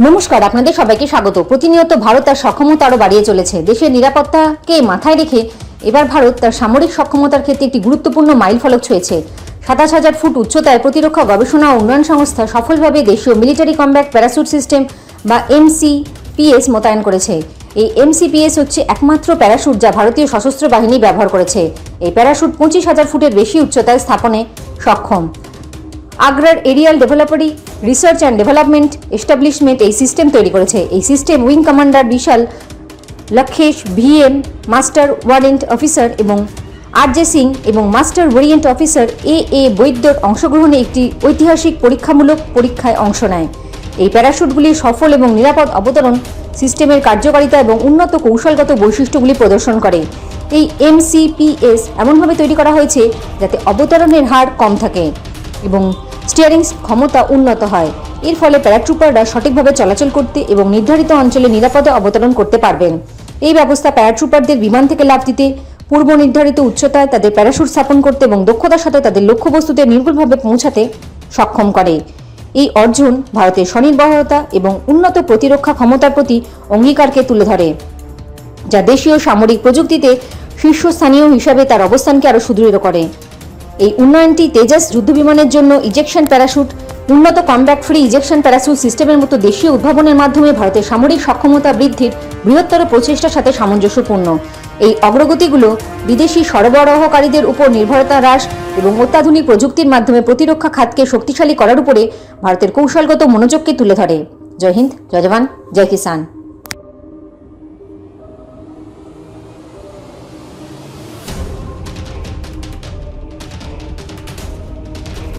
নমস্কার, আপনাদের সবাইকে স্বাগত। প্রতিনিয়ত ভারত তার সক্ষমতা আরও বাড়িয়ে চলেছে। দেশের নিরাপত্তাকে মাথায় রেখে এবার ভারত তার সামরিক সক্ষমতার ক্ষেত্রে একটি গুরুত্বপূর্ণ মাইলফলক ছুঁয়েছে। 27,000 ফুট উচ্চতায় প্রতিরক্ষা গবেষণা ও উন্নয়ন সংস্থা সফলভাবে দেশীয় মিলিটারি কম্ব্যাট প্যারাসুট সিস্টেম বা MCPS মোতায়েন করেছে। এই MCPS হচ্ছে একমাত্র প্যারাশুট যা ভারতীয় সশস্ত্র বাহিনী ব্যবহার করেছে। এই প্যারাশুট 25,000 ফুটের বেশি উচ্চতায় স্থাপনে সক্ষম। আগ্রার aerial delivery research and development establishment এই সিস্টেম তৈরি করেছে। এই system wing commander Vishal Lakshesh VM master warrant officer এবং RJ সিং এবং মাস্টার ওয়ারেন্ট অফিসার AA বৈদ্যর অংশগ্রহণে একটি ঐতিহাসিক পরীক্ষামূলক পরীক্ষায় অংশ নেয়। এই প্যারাশুটগুলির সফল এবং নিরাপদ অবতরণ সিস্টেমের কার্যকারিতা এবং উন্নত কৌশলগত বৈশিষ্ট্যগুলি প্রদর্শন করে। এই MCPS এমনভাবে তৈরি করা হয়েছে যাতে অবতরণের হার কম থাকে এবং স্টিয়ারিং ক্ষমতা উন্নত হয়। এর ফলে প্যারাট্রুপাররা সঠিকভাবে চলাচল করতে এবং নির্ধারিত অঞ্চলে নিরাপদে অবতরণ করতে পারবেন। এই ব্যবস্থা প্যারাট্রুপারদের বিমান থেকে লাফ দিতে, পূর্ব নির্ধারিত উচ্চতায় তাদের প্যারাশুট স্থাপন করতে এবং দক্ষতার সাথে তাদের লক্ষ্যবস্তুতে নির্ভুলভাবে পৌঁছাতে সক্ষম করে। এই অর্জন ভারতের স্বনির্ভরতা এবং উন্নত প্রতিরক্ষা ক্ষমতার প্রতি অঙ্গীকারকে তুলে ধরে, যা দেশীয় সামরিক প্রযুক্তিতে শীর্ষস্থানীয় হিসাবে তার অবস্থানকে আরও সুদৃঢ় করে। এই উন্নয়নটি তেজাস যুদ্ধবিমানের জন্য ইজেকশন প্যারাশুট, উন্নত কমব্যাট ফ্রি ইজেকশন প্যারাশুট সিস্টেমের মতো দেশীয় উদ্ভাবনের মাধ্যমে ভারতের সামরিক সক্ষমতা বৃদ্ধির বৃহত্তর প্রচেষ্টার সাথে সামঞ্জস্যপূর্ণ। এই অগ্রগতিগুলো বিদেশি সরবরাহকারীদের উপর নির্ভরতা হ্রাস এবং অত্যাধুনিক প্রযুক্তির মাধ্যমে প্রতিরক্ষা খাতকে শক্তিশালী করার উপরে ভারতের কৌশলগত মনোযোগকে তুলে ধরে। জয় হিন্দ, জয় জওয়ান, জয় কিষান।